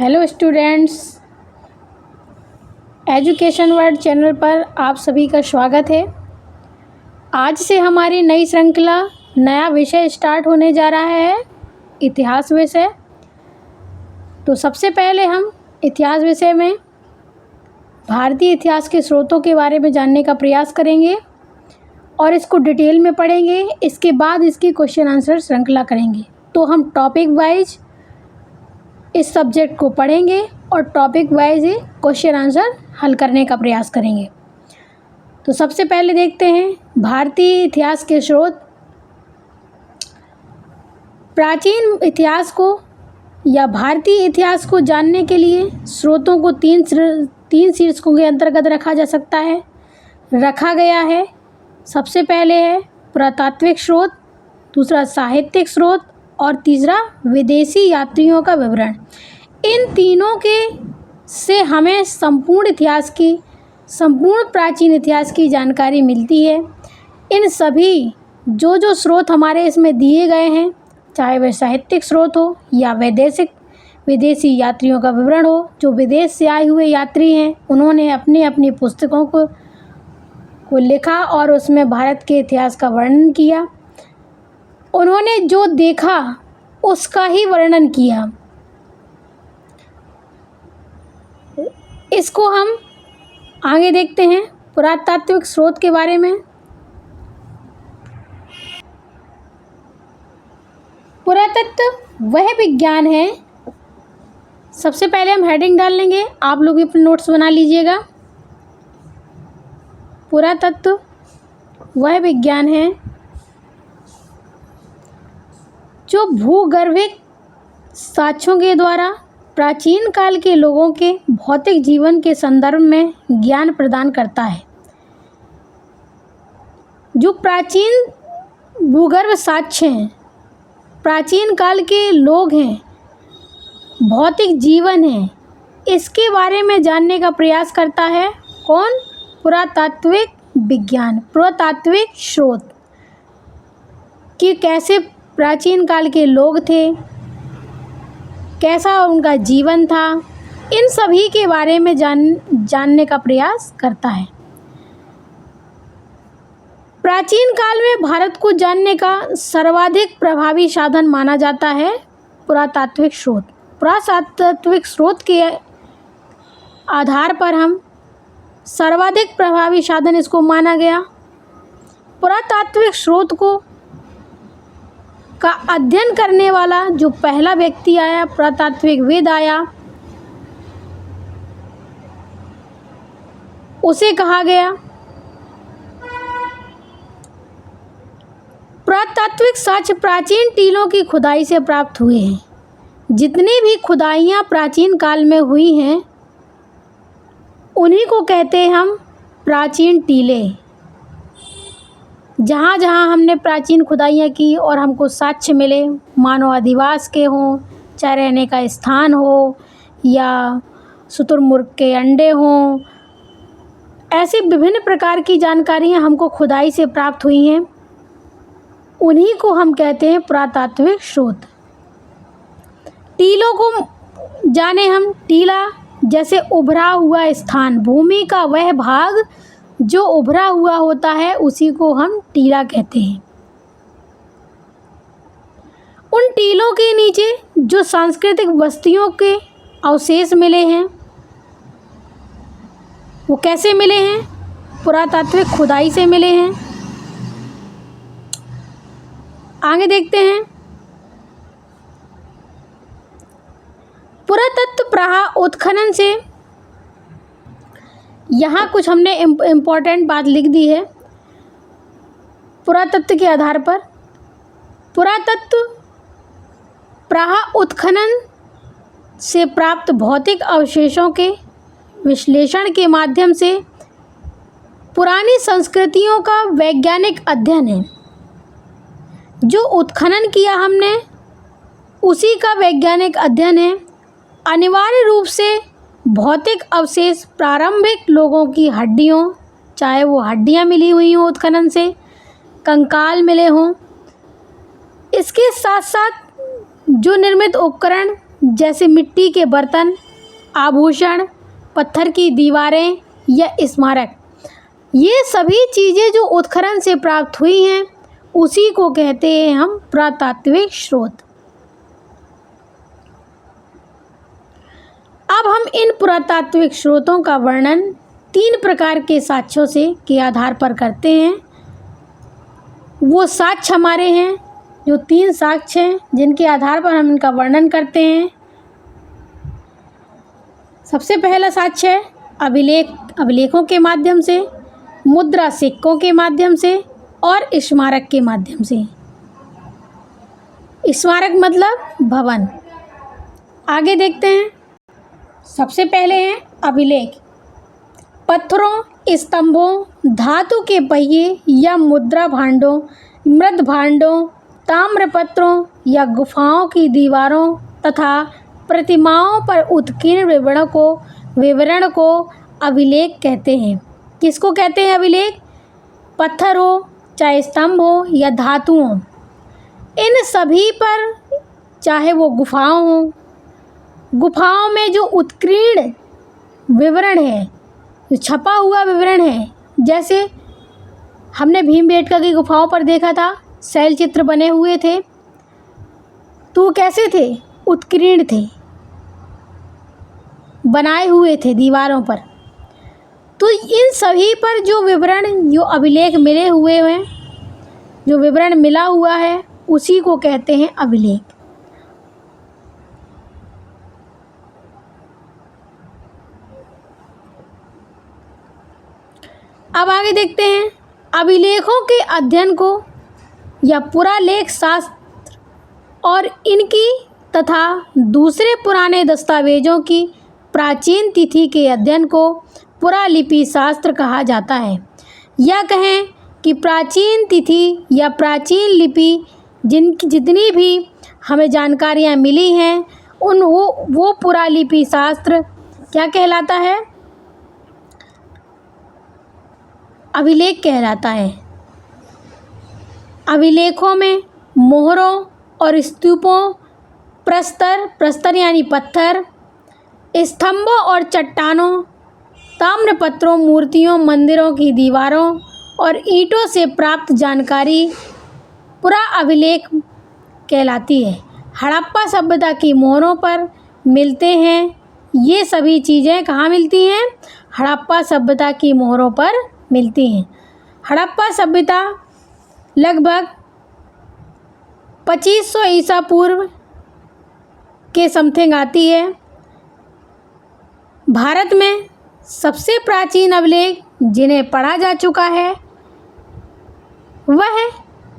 Hello students, education world channel पर आप सभी का स्वागत है। आज से हमारी नई श्रृंखला नया विषय स्टार्ट होने जा रहा है, इतिहास विषय। तो सबसे पहले हम इतिहास विषय में भारतीय इतिहास के स्रोतों के बारे में जानने का प्रयास करेंगे और इसको डिटेल में पढ़ेंगे। इसके बाद इसकी क्वेश्चन आंसर श्रृंखला करेंगे। तो हम टॉपिक वाइज इस सब्जेक्ट को पढ़ेंगे और टॉपिक वाइज ही क्वेश्चन आंसर हल करने का प्रयास करेंगे। तो सबसे पहले देखते हैं भारतीय इतिहास के स्रोत। प्राचीन इतिहास को या भारतीय इतिहास को जानने के लिए स्रोतों को तीन शीर्षकों के अंतर्गत रखा गया है। सबसे पहले है पुरातात्विक स्रोत, दूसरा साहित्यिक स्रोत और तीसरा विदेशी यात्रियों का विवरण। इन तीनों के से हमें संपूर्ण प्राचीन इतिहास की जानकारी मिलती है। इन सभी जो स्रोत हमारे इसमें दिए गए हैं, चाहे वह साहित्यिक स्रोत हो या विदेशी यात्रियों का विवरण हो, जो विदेश से आए हुए यात्री हैं उन्होंने अपनी पुस्तकों को लिखा और उसमें भारत के इतिहास का वर्णन किया। उन्होंने जो देखा उसका ही वर्णन किया। इसको हम आगे देखते हैं पुरातात्विक स्रोत के बारे में। पुरातत्व वह विज्ञान है, सबसे पहले हम हेडिंग डाल लेंगे, आप लोग अपने नोट्स बना लीजिएगा। पुरातत्व वह विज्ञान है जो भूगर्भिक साक्ष्यों के द्वारा प्राचीन काल के लोगों के भौतिक जीवन के संदर्भ में ज्ञान प्रदान करता है। जो प्राचीन भूगर्भ साक्ष्य हैं, प्राचीन काल के लोग हैं, भौतिक जीवन है, इसके बारे में जानने का प्रयास करता है कौन? पुरातात्विक विज्ञान, पुरातात्विक स्रोत कि कैसे प्राचीन काल के लोग थे, कैसा उनका जीवन था, इन सभी के बारे में जानने का प्रयास करता है। प्राचीन काल में भारत को जानने का सर्वाधिक प्रभावी साधन माना जाता है पुरातात्विक स्रोत। पुरातात्विक स्रोत के आधार पर हम सर्वाधिक प्रभावी साधन इसको माना गया। पुरातात्विक स्रोत का अध्ययन करने वाला जो पहला व्यक्ति आया, पुरातात्विकविद आया, उसे कहा गया पुरातात्विक साक्ष्य प्राचीन टीलों की खुदाई से प्राप्त हुए हैं। जितनी भी खुदाइयाँ प्राचीन काल में हुई हैं उन्हीं को कहते हैं हम प्राचीन टीले। जहाँ जहाँ हमने प्राचीन खुदाइयाँ की और हमको साक्ष्य मिले, मानव अधिवास के हों, चाहे रहने का स्थान हो या शुतुरमुर्ग के अंडे हों, ऐसी विभिन्न प्रकार की जानकारियाँ हमको खुदाई से प्राप्त हुई हैं, उन्हीं को हम कहते हैं पुरातात्विक स्रोत। टीलों को जाने हम। टीला जैसे उभरा हुआ स्थान, भूमि का वह भाग जो उभरा हुआ होता है उसी को हम टीला कहते हैं। उन टीलों के नीचे जो सांस्कृतिक बस्तियों के अवशेष मिले हैं वो कैसे मिले हैं? पुरातात्विक खुदाई से मिले हैं। आगे देखते हैं पुरातत्व प्राह उत्खनन से। यहाँ कुछ हमने इम्पोर्टेंट बात लिख दी है पुरातत्व के आधार पर। पुरातत्व प्राह उत्खनन से प्राप्त भौतिक अवशेषों के विश्लेषण के माध्यम से पुरानी संस्कृतियों का वैज्ञानिक अध्ययन है। जो उत्खनन किया हमने उसी का वैज्ञानिक अध्ययन है। अनिवार्य रूप से भौतिक अवशेष प्रारंभिक लोगों की हड्डियों, चाहे वो हड्डियां मिली हुई हों उत्खनन से, कंकाल मिले हों, इसके साथ साथ जो निर्मित उपकरण जैसे मिट्टी के बर्तन, आभूषण, पत्थर की दीवारें या स्मारक। ये सभी चीज़ें जो उत्खनन से प्राप्त हुई हैं उसी को कहते हैं हम पुरातात्विक स्रोत। अब हम इन पुरातात्विक स्रोतों का वर्णन 3 प्रकार के साक्ष्यों के आधार पर करते हैं। वो साक्ष्य हमारे हैं, जो 3 साक्ष्य हैं जिनके आधार पर हम इनका वर्णन करते हैं। सबसे पहला साक्ष्य है अभिलेखों के माध्यम से, मुद्रा सिक्कों के माध्यम से और स्मारक के माध्यम से। स्मारक मतलब भवन। आगे देखते हैं। सबसे पहले हैं अभिलेख। पत्थरों, स्तंभों, धातु के पहिए या मुद्रा भांडों, मृद भांडों, ताम्रपत्रों या गुफाओं की दीवारों तथा प्रतिमाओं पर उत्कीर्ण विवरण को अभिलेख कहते हैं। किसको कहते हैं अभिलेख? पत्थर हो, चाहे स्तंभ हो या धातु हो, इन सभी पर, चाहे वो गुफाओं हो, गुफाओं में जो उत्कीर्ण विवरण है, जो छपा हुआ विवरण है, जैसे हमने भीमबेटका की गुफाओं पर देखा था, शैल चित्र बने हुए थे, तो कैसे थे? उत्कीर्ण थे, बनाए हुए थे दीवारों पर। तो इन सभी पर जो विवरण, जो अभिलेख मिले हुए हैं, जो विवरण मिला हुआ है, उसी को कहते हैं अभिलेख। अब आगे देखते हैं। अभिलेखों के अध्ययन को या पुरालेख शास्त्र और इनकी तथा दूसरे पुराने दस्तावेजों की प्राचीन तिथि के अध्ययन को पुरालिपि शास्त्र कहा जाता है। या कहें कि प्राचीन तिथि या प्राचीन लिपि जितनी भी हमें जानकारियाँ मिली हैं, वो पुरालिपि शास्त्र क्या कहलाता है? अभिलेख कहलाता है। अभिलेखों में मोहरों और स्तूपों, प्रस्तर यानी पत्थर, स्तंभों और चट्टानों, ताम्रपत्रों, मूर्तियों, मंदिरों की दीवारों और ईंटों से प्राप्त जानकारी पुरा अभिलेख कहलाती है। हड़प्पा सभ्यता की मोहरों पर मिलते हैं। ये सभी चीज़ें कहाँ मिलती हैं? हड़प्पा सभ्यता की मोहरों पर मिलती हैं। हड़प्पा सभ्यता लगभग 2500 ईसा पूर्व के समथिंग आती है। भारत में सबसे प्राचीन अभिलेख जिन्हें पढ़ा जा चुका है वह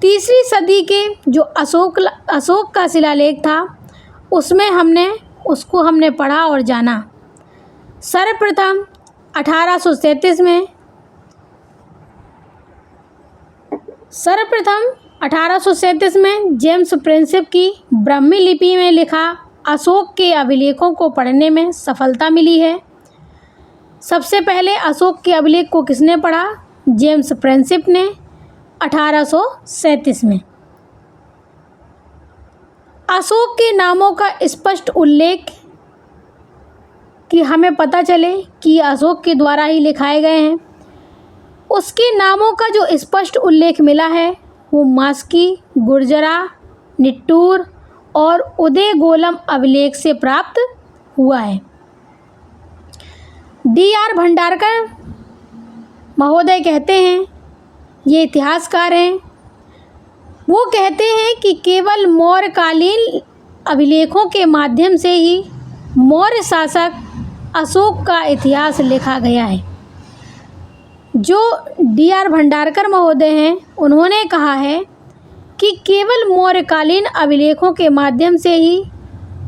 3री सदी के जो अशोक का शिलालेख था, उसमें उसको हमने पढ़ा और जाना। सर्वप्रथम 1837 में जेम्स प्रिंसेप की ब्राह्मी लिपि में लिखा अशोक के अभिलेखों को पढ़ने में सफलता मिली है। सबसे पहले अशोक के अभिलेख को किसने पढ़ा? जेम्स प्रिंसेप ने 1837 में। अशोक के नामों का स्पष्ट उल्लेख कि हमें पता चले कि अशोक के द्वारा ही लिखाए गए हैं, उसके नामों का जो स्पष्ट उल्लेख मिला है वो मास्की, गुर्जरा, निट्टूर और उदयगोलम अभिलेख से प्राप्त हुआ है। D.R. भंडारकर महोदय कहते हैं, ये इतिहासकार हैं, वो कहते हैं कि केवल मौर्यकालीन अभिलेखों के माध्यम से ही मौर्य शासक अशोक का इतिहास लिखा गया है। जो D.R. भंडारकर महोदय हैं, उन्होंने कहा है कि केवल मौर्यकालीन अभिलेखों के माध्यम से ही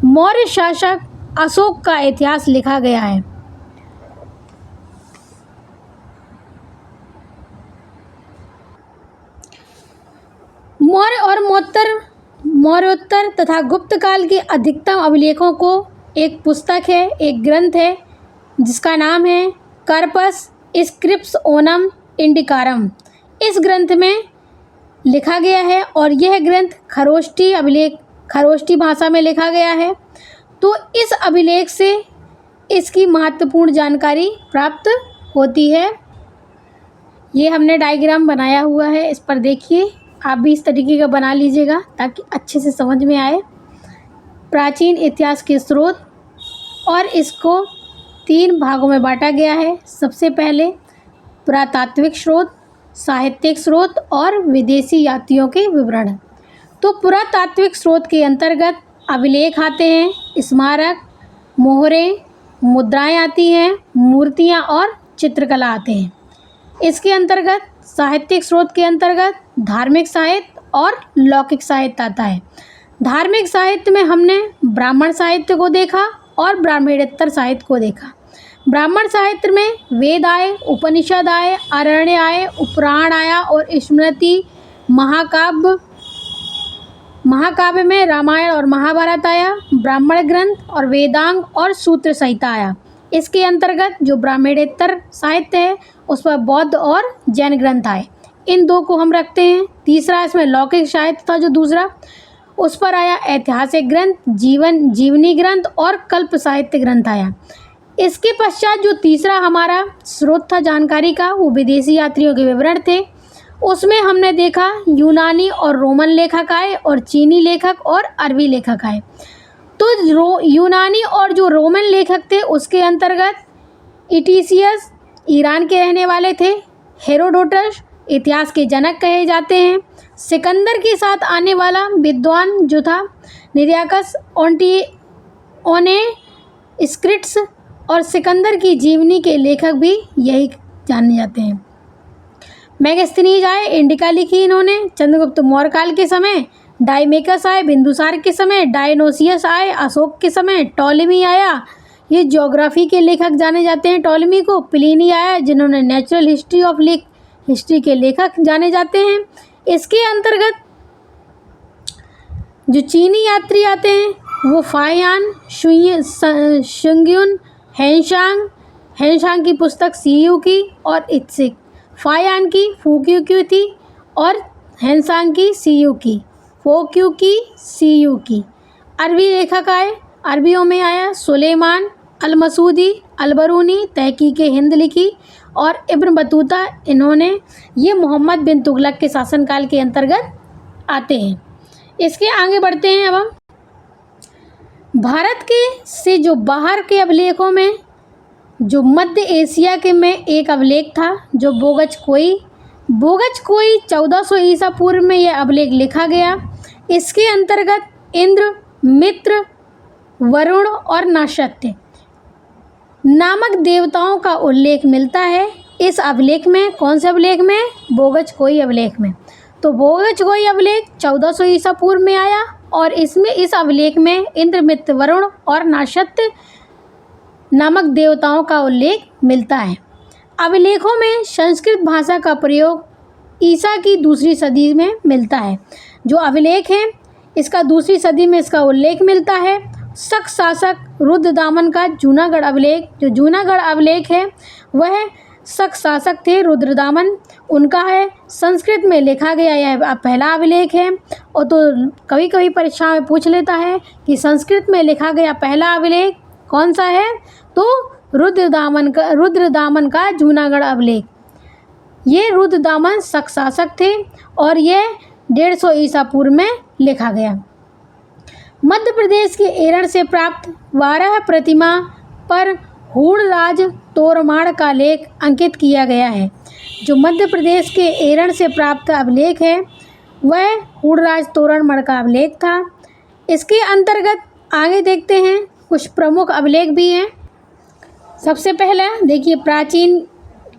मौर्य शासक अशोक का इतिहास लिखा गया है। मौर्योत्तर तथा गुप्त काल के अधिकतम अभिलेखों को एक पुस्तक है, एक ग्रंथ है, जिसका नाम है कार्पस स्क्रिप्ट्स ओनम इंडिकारम। इस ग्रंथ में लिखा गया है और यह ग्रंथ खरोष्टी भाषा में लिखा गया है। तो इस अभिलेख से इसकी महत्वपूर्ण जानकारी प्राप्त होती है। ये हमने डायग्राम बनाया हुआ है, इस पर देखिए, आप भी इस तरीके का बना लीजिएगा ताकि अच्छे से समझ में आए। प्राचीन इतिहास के स्रोत, और इसको 3 भागों में बांटा गया है। सबसे पहले पुरातात्विक स्रोत, साहित्यिक स्रोत और विदेशी यात्रियों के विवरण। तो पुरातात्विक स्रोत के अंतर्गत अभिलेख आते हैं, स्मारक, मोहरें, मुद्राएं आती हैं, मूर्तियां और चित्रकला आते हैं। इसके अंतर्गत साहित्यिक स्रोत के अंतर्गत धार्मिक साहित्य और लौकिक साहित्य आता है। धार्मिक साहित्य में हमने ब्राह्मण साहित्य को देखा और ब्राह्मणेतर साहित्य को देखा। ब्राह्मण साहित्य में वेद आए, उपनिषद आए, अरण्य आए, उपपुराण आया और स्मृति, महाकाव्य में रामायण और महाभारत आया। ब्राह्मण ग्रंथ और वेदांग और सूत्र संहिता आया। इसके अंतर्गत जो ब्राह्मणेतर साहित्य है उस पर बौद्ध और जैन ग्रंथ आए। इन 2 को हम रखते हैं। तीसरा इसमें लौकिक साहित्य था, जो दूसरा, उस पर आया ऐतिहासिक ग्रंथ, जीवनी ग्रंथ और कल्प साहित्य ग्रंथ आया। इसके पश्चात जो तीसरा हमारा स्रोत था जानकारी का, वो विदेशी यात्रियों के विवरण थे। उसमें हमने देखा यूनानी और रोमन लेखक आए और चीनी लेखक और अरबी लेखक आए। तो यूनानी और जो रोमन लेखक थे उसके अंतर्गत इटिसियस ईरान के रहने वाले थे। हेरोडोटस इतिहास के जनक कहे जाते हैं। सिकंदर के साथ आने वाला विद्वान जो था निरियाकस ओने स्क्रिट्स, और सिकंदर की जीवनी के लेखक भी यही जाने जाते हैं। मैगस्थनीज आए, इंडिका लिखी इन्होंने चंद्रगुप्त मौर्य काल के समय। डायमेकस आए बिंदुसार के समय। डायनोसियस आए अशोक के समय। टॉलेमी आया, ये ज्योग्राफी के लेखक जाने जाते हैं टॉलेमी को। प्लिनी आया, जिन्होंने नेचुरल हिस्ट्री के लेखक जाने जाते हैं। इसके अंतर्गत जो चीनी यात्री आते हैं वो फायान, शुंग्युन, हेनशांग की पुस्तक सीयू की और इत्सिक, फायान की फूक्यू की थी और हेनशांग की सीयू की, फोक्यू की सीयू की। अरबी लेखक आए, अरबियों में आया सुलेमान, अल-मसूदी, अल-बरूनी, तहकीके हिंद लिखी और इब्न बतूता। इन्होंने ये मोहम्मद बिन तुगलक के शासनकाल के अंतर्गत आते हैं। इसके आगे बढ़ते हैं। अब हम भारत के से जो बाहर के अभिलेखों में जो मध्य एशिया के में एक अभिलेख था जो बोगचकोई 1400 ईसा पूर्व में यह अभिलेख लिखा गया। इसके अंतर्गत इंद्र, मित्र, वरुण और नाशत्य नामक देवताओं का उल्लेख मिलता है इस अभिलेख में। कौन से अभिलेख में? बोगचकोई अभिलेख में। तो बोगचकोई अभिलेख 1400 ईसा पूर्व में आया और इसमें इस अभिलेख में इंद्र, मित्र, वरुण और नाशत्य नामक देवताओं का उल्लेख मिलता है। अभिलेखों में संस्कृत भाषा का प्रयोग ईसा की 2री सदी में मिलता है। जो अभिलेख है इसका 2री सदी में इसका उल्लेख मिलता है। शक शासक रुद्रदामन का जूनागढ़ अभिलेख, जो जूनागढ़ अभिलेख है वह शक शासक थे रुद्रदामन, उनका है। संस्कृत में लिखा गया यह पहला अभिलेख है। और तो कभी कभी परीक्षा में पूछ लेता है कि संस्कृत में लिखा गया पहला अभिलेख कौन सा है, तो रुद्रदामन का जूनागढ़ अभिलेख। ये रुद्रदामन शक शासक थे और यह 150 ईसा पूर्व में लिखा गया। मध्य प्रदेश के एरण से प्राप्त 12 प्रतिमा पर हूणराज तोरमाड़ का लेख अंकित किया गया है। जो मध्य प्रदेश के एरण से प्राप्त अभिलेख है वह हूणराज तोरमाड़ का अभिलेख था। इसके अंतर्गत आगे देखते हैं कुछ प्रमुख अभिलेख भी हैं। सबसे पहले देखिए प्राचीन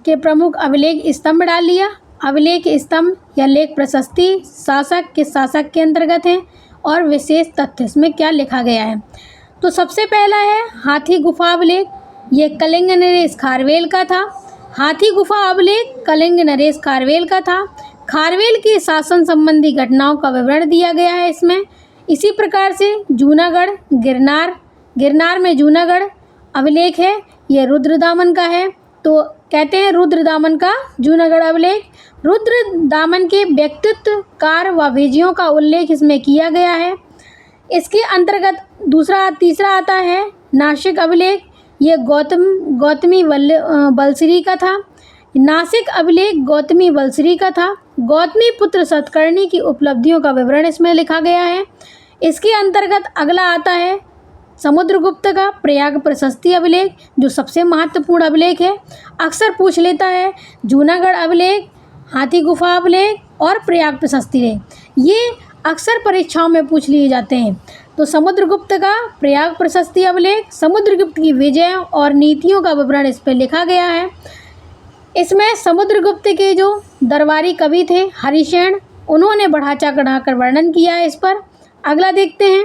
के प्रमुख अभिलेख स्तंभ डाल लिया। अभिलेख स्तंभ या लेख प्रशस्ति शासक के अंतर्गत है और विशेष तथ्य इसमें क्या लिखा गया है। तो सबसे पहला है हाथी गुफा अभिलेख, ये कलिंग नरेश खारवेल का था। हाथी गुफा अभिलेख कलिंग नरेश खारवेल का था। खारवेल के शासन संबंधी घटनाओं का विवरण दिया गया है इसमें। इसी प्रकार से जूनागढ़ गिरनार में जूनागढ़ अभिलेख है, यह रुद्रदामन का है। तो कहते हैं रुद्रदामन का जूनागढ़ अभिलेख। रुद्रदामन के व्यक्तित्व, कार्य व विजयों का उल्लेख इसमें किया गया है। इसके अंतर्गत तीसरा आता है नासिक अभिलेख। ये गौतमी बलश्री का था। नासिक अभिलेख गौतमी बलश्री का था। गौतमी पुत्र सतकर्णी की उपलब्धियों का विवरण इसमें लिखा गया है। इसके अंतर्गत अगला आता है समुद्रगुप्त का प्रयाग प्रशस्ति अभिलेख, जो सबसे महत्वपूर्ण अभिलेख है। अक्सर पूछ लेता है जूनागढ़ अभिलेख, हाथी गुफा अभिलेख और प्रयाग प्रशस्ति लेख, ये अक्सर परीक्षाओं में पूछ लिए जाते हैं। तो समुद्रगुप्त का प्रयाग प्रशस्ति अभिलेख, समुद्रगुप्त की विजय और नीतियों का विवरण इस पर लिखा गया है। इसमें समुद्रगुप्त के जो दरबारी कवि थे हरिसेन, उन्होंने बढ़ा चढ़ाकर वर्णन किया है इस पर। अगला देखते हैं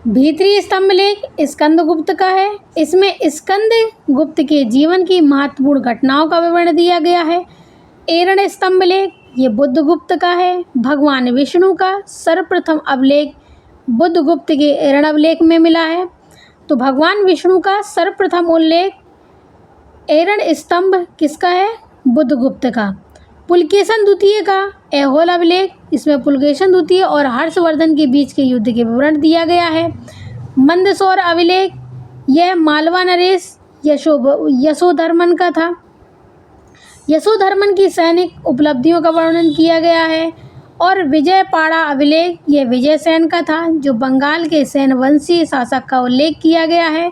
भीतरी स्तंभ लेख स्कंदगुप्त का है। इसमें स्कंदगुप्त के जीवन की महत्वपूर्ण घटनाओं का विवरण दिया गया है। एरण स्तंभ लेख ये बुद्धगुप्त का है। भगवान विष्णु का सर्वप्रथम अभिलेख बुद्धगुप्त के एरण अभिलेख में मिला है। तो भगवान विष्णु का सर्वप्रथम उल्लेख एरण स्तंभ किसका है? बुद्धगुप्त का। पुलकेशन द्वितीय का ऐहोल अभिलेख, इसमें पुलकेशन द्वितीय और हर्षवर्धन के बीच के युद्ध के विवरण दिया गया है। मंदसौर अभिलेख यह मालवा नरेश यशोधर्मन का था। यशोधर्मन की सैनिक उपलब्धियों का वर्णन किया गया है। और विजयपाड़ा अभिलेख ये विजयसेन का था, जो बंगाल के सेनवंशी शासक का उल्लेख किया गया है।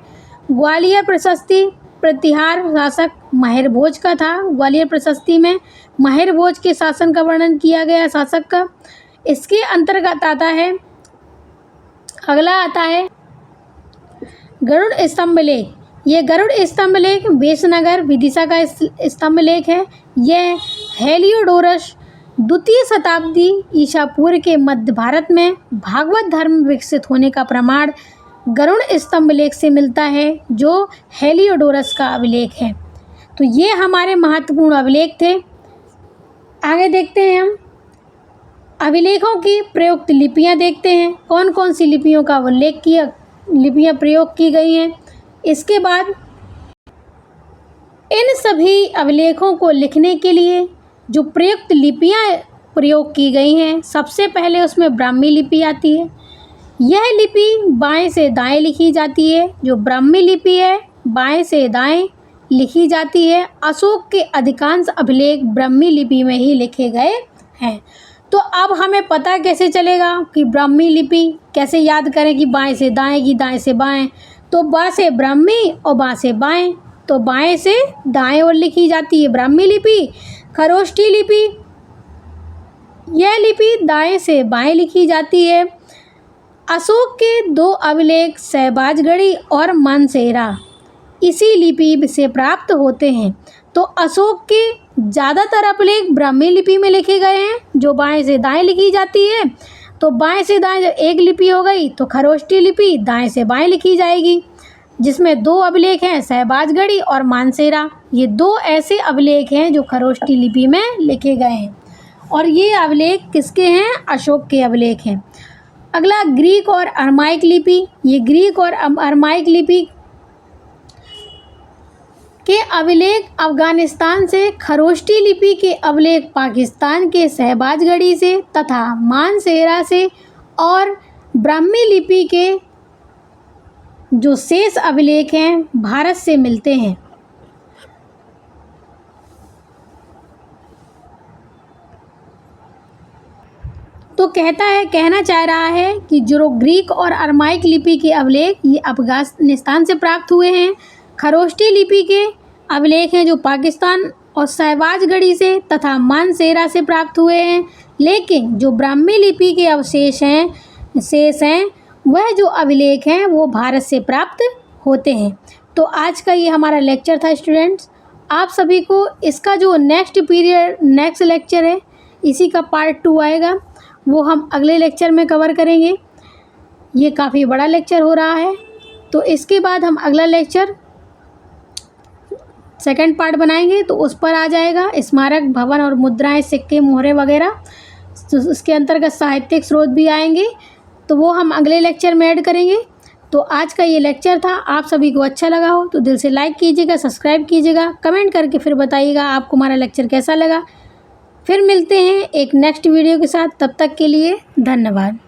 ग्वालियर प्रशस्ति प्रतिहार शासक माहिर भोज का था। ग्वालियर प्रशस्ति में माहिर भोज के शासन का वर्णन किया गया शासक का। इसके अंतर्गत आता है अगला आता है गरुड़ स्तंभ लेख। ये गरुड़ स्तंभ लेख वेशनगर विदिशा का स्तंभ लेख है। यह हेलियोडोरस द्वितीय शताब्दी ईसा पूर्व के मध्य भारत में भागवत धर्म विकसित होने का प्रमाण गरुड़ स्तंभ लेख से मिलता है, जो हेलियोडोरस का अभिलेख है। तो ये हमारे महत्वपूर्ण अभिलेख थे। आगे देखते हैं हम अभिलेखों की प्रयुक्त लिपियां देखते हैं, कौन कौन सी लिपियों का उल्लेख किया, लिपियां प्रयोग की गई हैं। इसके बाद इन सभी अभिलेखों को लिखने के लिए जो प्रयुक्त लिपियां प्रयोग की गई हैं, सबसे पहले उसमें ब्राह्मी लिपि आती है। यह लिपि बाएं से दाएं लिखी जाती है। जो ब्राह्मी लिपि है बाएं से दाएं लिखी जाती है। अशोक के अधिकांश अभिलेख ब्राह्मी लिपि में ही लिखे गए हैं। तो अब हमें पता कैसे चलेगा कि ब्राह्मी लिपि कैसे याद करें कि बाएं से दाएं की दाएं से बाएं, तो बा से ब्राह्मी और बा से बाएं, तो बाएं से दाएं ओर लिखी जाती है ब्राह्मी लिपि। खरोष्ठी लिपि यह लिपि दाएं से बाएं लिखी जाती है। अशोक के दो अभिलेख सहबाजगढ़ी और मानसेरा इसी लिपि से प्राप्त होते हैं। तो अशोक के ज़्यादातर अभिलेख ब्राह्मी लिपि में लिखे गए हैं, जो बाएं से दाएं लिखी जाती है। तो बाएं से दाएं जब एक लिपि हो गई तो खरोष्ठी लिपि दाएं से बाएं लिखी जाएगी, जिसमें दो अभिलेख हैं सहबाजगढ़ी और मानसेरा। ये दो ऐसे अभिलेख हैं जो खरोष्ठी लिपि में लिखे गए हैं, और ये अभिलेख किसके हैं? अशोक के अभिलेख हैं। अगला ग्रीक और अरमाइक लिपि। ये ग्रीक और अरमाइक लिपि के अभिलेख अफगानिस्तान से, खरोष्ठी लिपि के अभिलेख पाकिस्तान के सहबाजगढ़ी से तथा मानसेरा से, और ब्राह्मी लिपि के जो शेष अभिलेख हैं भारत से मिलते हैं। तो कहना चाह रहा है कि जो ग्रीक और अरमाइक लिपि के अभिलेख ये अफगानिस्तान से प्राप्त हुए हैं। खरोष्ठी लिपि के अभिलेख हैं जो पाकिस्तान और सहबाजगढ़ी से तथा मानसेरा से प्राप्त हुए हैं। लेकिन जो ब्राह्मी लिपि के अवशेष हैं शेष हैं वह जो अभिलेख हैं वो भारत से प्राप्त होते हैं। तो आज का ये हमारा लेक्चर था स्टूडेंट्स। आप सभी को इसका जो नेक्स्ट लेक्चर है इसी का पार्ट 2 आएगा, वो हम अगले लेक्चर में कवर करेंगे। ये काफ़ी बड़ा लेक्चर हो रहा है, तो इसके बाद हम अगला लेक्चर सेकंड पार्ट बनाएंगे, तो उस पर आ जाएगा स्मारक भवन और मुद्राएं, सिक्के, मोहरे वगैरह। तो उसके अंतर्गत साहित्यिक स्रोत भी आएंगे, तो वो हम अगले लेक्चर में ऐड करेंगे। तो आज का ये लेक्चर था, आप सभी को अच्छा लगा हो तो दिल से लाइक कीजिएगा, सब्सक्राइब कीजिएगा, कमेंट करके फिर बताइएगा आपको हमारा लेक्चर कैसा लगा। फिर मिलते हैं एक नेक्स्ट वीडियो के साथ, तब तक के लिए धन्यवाद।